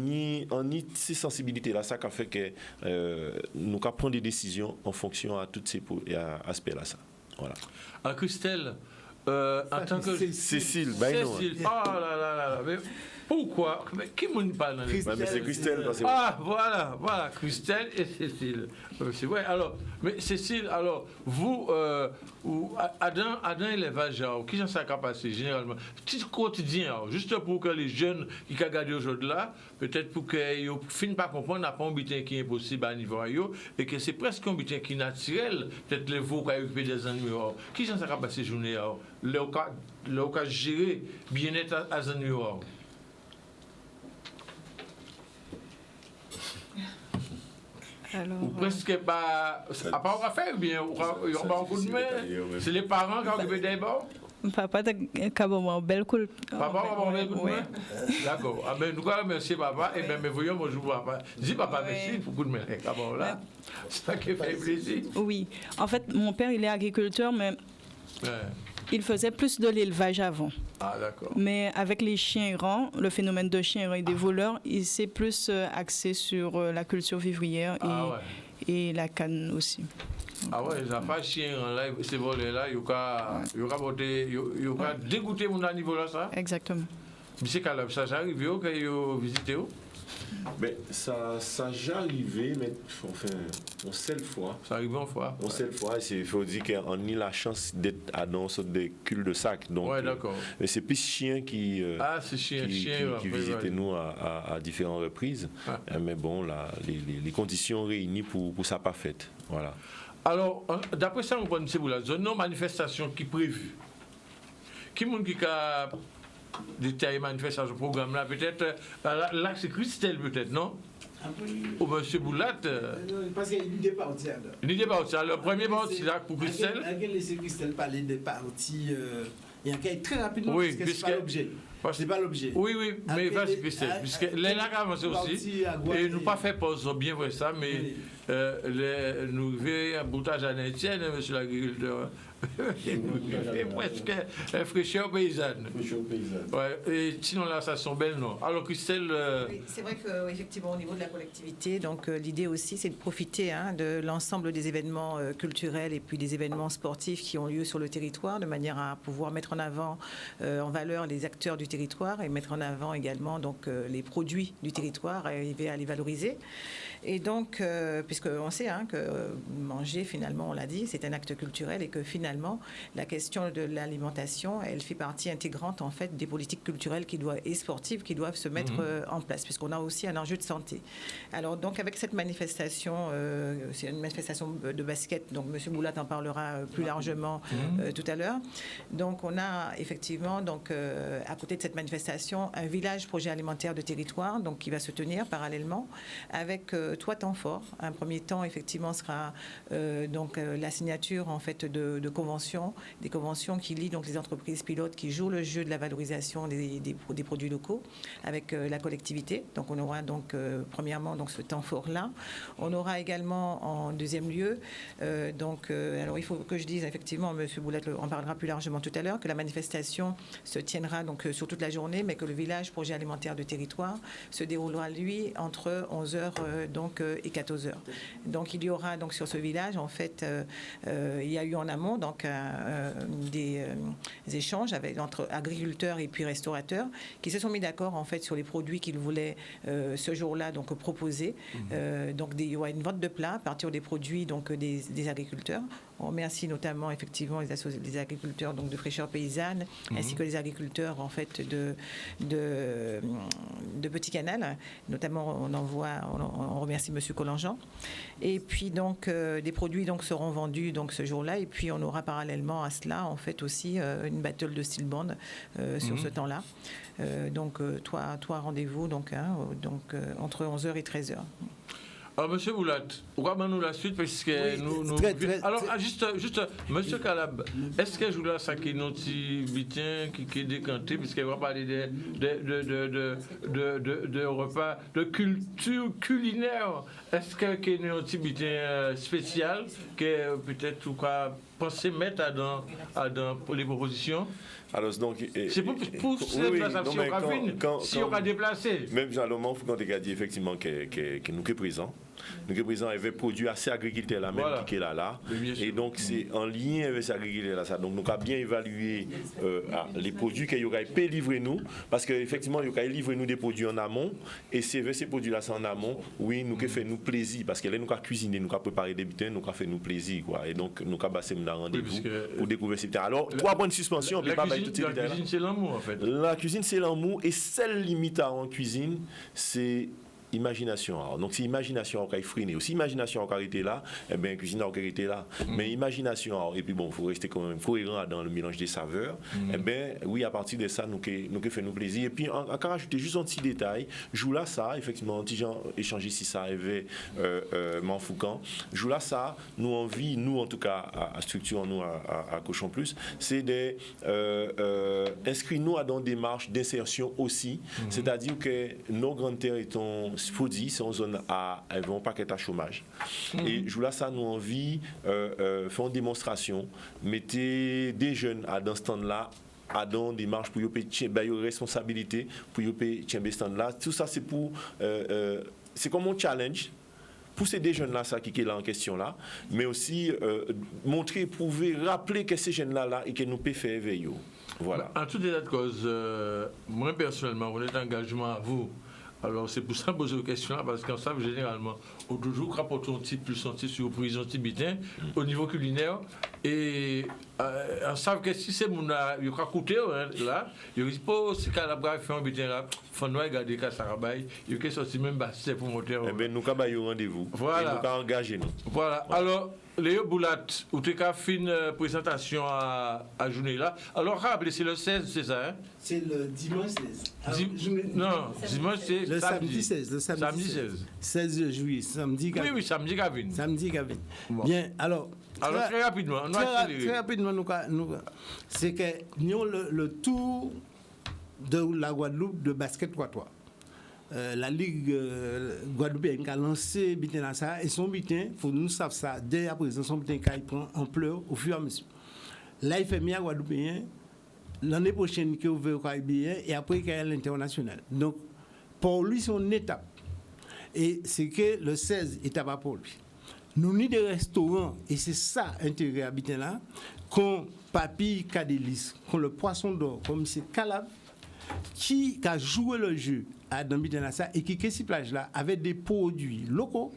ces sensibilités là, ça qui a fait que nous avons prendre des décisions en fonction à tous ces aspects là, ça. Voilà. À Christelle, en tant que Cécile, oh là, mais pourquoi? Mais qui m'en parle dans les mais c'est Christelle. Ah, voilà, Christelle et Cécile. C'est vrai. Alors, mais Cécile, alors, vous, Adam élevage, qui j'en sais qu'à passer généralement? Petit quotidien, juste pour que les jeunes qui ont gardé aujourd'hui là, peut-être pour qu'ils ne finissent pas comprendre, n'a pas un butin qui est impossible à niveau et que c'est presque un butin qui est naturel, peut-être les veaux qui ont des animaux. Qui j'en sais qu'à passer journée, le cas gérer bien-être à des animaux. Alors, ou presque pas. À part on va faire bien, il y a un coup de main. C'est les parents qui ont occupé des bords. Papa a un bel coup. Papa a un bel coup de main. D'accord. Ah ben nous remercier papa et bien mais voyons bonjour papa. Dis papa merci pour le coup de main. Là, c'est ça qui fait plaisir. Oui. En fait, mon père il est agriculteur, mais il faisait plus de l'élevage avant. Ah, d'accord. Mais avec les chiens errants, le phénomène de chiens errants et des voleurs, il s'est plus axé sur la culture vivrière et la canne aussi. Ah ouais, ils n'ont pas de chiens errants là, ces voleurs-là, ils ont dégoûté mon niveau là, ça? Exactement. Monsieur Caleb, ça j'arrive, quand vous visitez où? Mais ça j'ai arrivé, mais enfin, on sait le fois. Ça arrive une fois. On sait le fois, il faut dire qu'on a la chance d'être dans ce cul de sac. Donc, ouais, d'accord. Mais c'est plus chien qui visitait nous à différentes reprises. Ah. Mais bon, là, les conditions réunies pour ça pas fait. Voilà. Alors, d'après ça, on voit la zone non manifestation qui est prévue. Qui monde qui a détaillé manifestation programme là peut-être là c'est Christelle peut-être non? Ou monsieur Boulat parce qu'il y a une idée partie alors. Une idée partie. Alors le premier parti là pour Christelle. On va laisser Christelle parler des parties et enquête très rapidement oui, parce que c'est pas l'objet. C'est pas l'objet. Oui, mais vas-y Christelle, puisque les là avancé aussi et nous pas fait pause bien vrai ça mais nous verrons un boutage à Étienne monsieur l'agriculteur. Presque fraîcheur paysanne. Ouais, et sinon là, ça sont belles, non? Alors Christelle. Oui, c'est vrai qu'effectivement, au niveau de la collectivité, donc l'idée aussi, c'est de profiter de l'ensemble des événements culturels et puis des événements sportifs qui ont lieu sur le territoire, de manière à pouvoir mettre en avant, en valeur les acteurs du territoire et mettre en avant également donc les produits du territoire, arriver à les valoriser. Et donc, puisqu'on sait que manger, finalement, on l'a dit, c'est un acte culturel et que finalement, la question de l'alimentation, elle fait partie intégrante, en fait, des politiques culturelles et sportives qui doivent se mettre en place, puisqu'on a aussi un enjeu de santé. Alors, donc, avec cette manifestation, c'est une manifestation de basket, donc M. Boulat en parlera plus largement tout à l'heure. Donc, on a effectivement, donc, à côté de cette manifestation, un village projet alimentaire de territoire, donc, qui va se tenir parallèlement, avec 3 temps forts. Un premier temps, effectivement, sera donc la signature en fait de conventions, des conventions qui lient donc les entreprises pilotes qui jouent le jeu de la valorisation des produits locaux avec la collectivité. Donc on aura donc premièrement donc ce temps fort là. On aura également en deuxième lieu alors il faut que je dise effectivement, M. Boulat en parlera plus largement tout à l'heure, que la manifestation se tiendra donc sur toute la journée, mais que le village projet alimentaire de territoire se déroulera lui entre 11h et 14h. Donc il y aura donc sur ce village en fait il y a eu en amont donc des échanges entre agriculteurs et puis restaurateurs qui se sont mis d'accord en fait sur les produits qu'ils voulaient ce jour-là donc proposer. Donc il y aura une vente de plats à partir des produits donc des agriculteurs. On remercie notamment effectivement les agriculteurs donc de fraîcheur paysanne, ainsi que les agriculteurs en fait de Petit Canal. Notamment, on remercie Monsieur Collangean. Et puis donc des produits donc seront vendus donc ce jour-là. Et puis on aura parallèlement à cela en fait aussi une battle de steel band sur ce temps-là. Donc trois rendez-vous donc entre 11h et 13h. Alors, Monsieur Boulat, on va nous la suite parce que nous. Alors, juste, Monsieur Calab, est-ce que je voulais ça qui est notre bitin qui est décanté, puisqu'on va parler de repas, de culture culinaire. Est-ce qu'il y a un petit bitin spécial que peut-être ou quoi penser mettre pour les propositions? Alors, donc, c'est pour si on va déplacer. Même Jean-Lomond, quand il a dit effectivement que nous sommes présents. Nous sommes présents avec produits assez agriculteurs là, même qui est là. Et donc, c'est en lien avec ces agriculteurs là. Donc, nous avons bien évalué les produits qu'il y aurait pu livrer nous. Parce qu'effectivement, il y aurait livré nous des produits en amont. Et c'est avec ces produits là, en amont, oui, nous avons fait nous plaisir. Parce que là, nous avons cuisiné, nous avons préparé des butins, nous avons fait nous plaisir. Quoi. Et donc, nous avons passé un rendez-vous pour découvrir ces butins. Alors, 3 points de suspension, on ne peut pas mettre tout ces détails. La cuisine, c'est l'amour, en fait. La cuisine, c'est l'amour. Et celle limite en cuisine, c'est imagination. Alors, donc, si imagination a freiné, ou si imagination a été là, eh bien, cuisine a été là. Mais imagination, et puis bon, il faut rester quand même cohérent dans le mélange des saveurs. Eh bien, oui, à partir de ça, nous fait nous plaisir. Et puis, encore rajouter juste un petit détail, joue là ça, effectivement, un petit genre échangé si ça avait Manfoucan. Joue là ça, nous envie, nous en tout cas, à structure, nous à Cochon Plus, c'est des inscrire-nous dans des démarches d'insertion aussi. C'est-à-dire que nos grandes terres étant Fodi, c'est en zone à elles vont pas qu'être à chômage. Et je là ça nous envie faire une démonstration, mettez des jeunes dans ce stand-là à dans des marches pour y responsabilité pour y ce stand-là. Tout ça c'est pour c'est comme un challenge. Pousser des jeunes là, ça qui est là en question là, mais aussi montrer, prouver, rappeler que ces jeunes là et que nous pouvons faire éveiller. Voilà. En tout état de cause, moi personnellement, on est engagement à vous. Alors c'est pour ça que je pose la question là, parce qu'en savent généralement, on toujours rapporte un petit plus senti sur le prison tibitain au niveau culinaire. Et on savent que si c'est mon là, il y a coûté là, il n'y a pas si Calabra fait un bitin là, il faut nous regarder qu'à Sarabay, il y a sorti même bâtisse pour monter. Eh bien, nous avons un rendez-vous. Voilà. Et nous avons engagé nous. Voilà. Alors, Léo Boulat, vous avez fait une présentation à journée là. Alors, rappelez, c'est le 16, c'est ça, hein? C'est le dimanche 16. Non, dimanche c'est le samedi 16. Le samedi 16. 16 juillet, samedi. Oui, samedi Gavin. Samedi Gavin. Bon. Bien, alors très rapidement, très rapidement, c'est que nous avons le tour de la Guadeloupe de basket quatuor. La Ligue guadeloupéenne a lancé bitin ça et son bitin, il faut nous savoir ça, dès à présent, son bitin il prend ampleur au fur et à mesure. Là, il fait bien guadeloupéen, l'année prochaine, il ouvert au Caribéen et après, il y a l'international. Donc, pour lui, c'est une étape. Et c'est que le 16, étape pour lui. Nous avons des restaurants, et c'est ça l'intérêt à bitin là, qu'on Papy Cadélis, qu'on le Poisson d'Or, comme M. Calab, qui a joué le jeu à Dambitenassa et qui est ces plages-là avec des produits locaux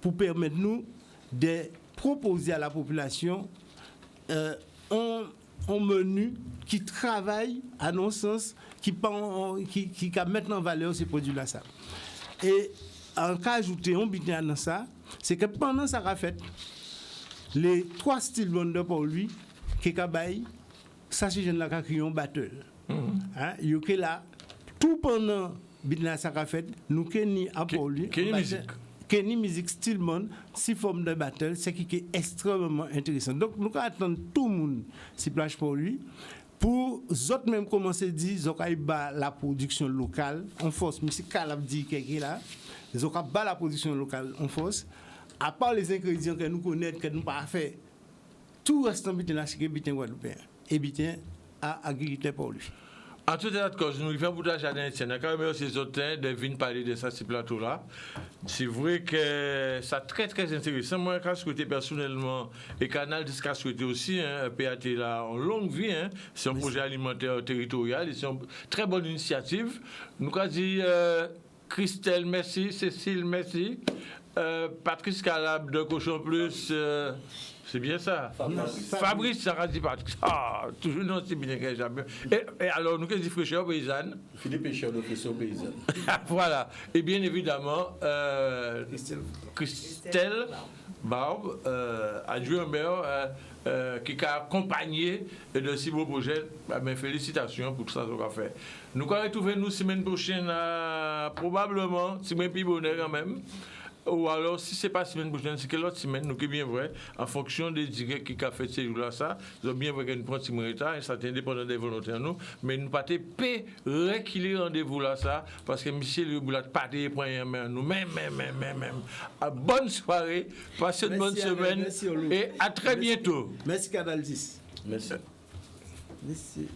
pour permettre nous de proposer à la population un menu qui travaille à nos sens, qui met en valeur ces produits-là. Et en cas ajouté un bitin dans ça, c'est que pendant sa rafette, les 3 styles vendeurs pour lui, qui est ça c'est jeune là qui a créé un battle. Il y a là, tout pendant Bidna Sakafet, nous Kenny a pour lui. Kenny musique Stillman, 6 formes de battle, c'est qui est extrêmement intéressant. Donc nous attendons tout le monde si plage pour lui. Pour les autres même commencer à dire, ils ont la production locale en force. M. Calab dit qu'il est là, ils ont la production locale en force. À part les ingrédients que nous connaissons, que nous pas fait, tout reste en bitin c'est que bitin guadeloupéen. Et bitin à agriculteur pour lui. En tout état de cause, nous faisons un bout de jardin Etienne. Quand même, ces autres de venir parler de ça, ces plateaux-là. C'est vrai que c'est très, très intéressant. Moi, quand je souhaitais personnellement, et Canal 10 a souhaité aussi, PAT là, en longue vie, c'est un projet alimentaire territorial, et c'est une très bonne initiative. Nous avons dit Christelle, merci, Cécile, merci. Patrice Calab de Cochon Plus, c'est bien ça. Fabrice Saradi Patrice. Ah, toujours non, c'est bien que jamais. Et alors, nous, qu'est-ce que fraîcheur paysanne? Philippe Écheur, le fraîcheur paysanne. Voilà. Et bien évidemment, Christelle Barbe, adjoint au maire, qui a accompagné de si beaux projets. Mes félicitations pour tout ça qu'on a fait. Nous allons retrouver nous semaine prochaine, probablement, si même plus bonheur quand même. Ou alors, si ce n'est pas la semaine prochaine, c'est quelle autre semaine, nous qui bien vrai, en fonction des directs qui ont fait ces jours-là, ça, nous avons bien vrai qu'il y a une petite retard, et ça est indépendant des volontaires, nous, mais nous ne pouvons pas réquiller rendez-vous là, ça, parce que monsieur le Boulat, pas de point nous, même. Bonne soirée, passez une bonne semaine, et à très bientôt. Merci, Canal 10. Merci. Merci.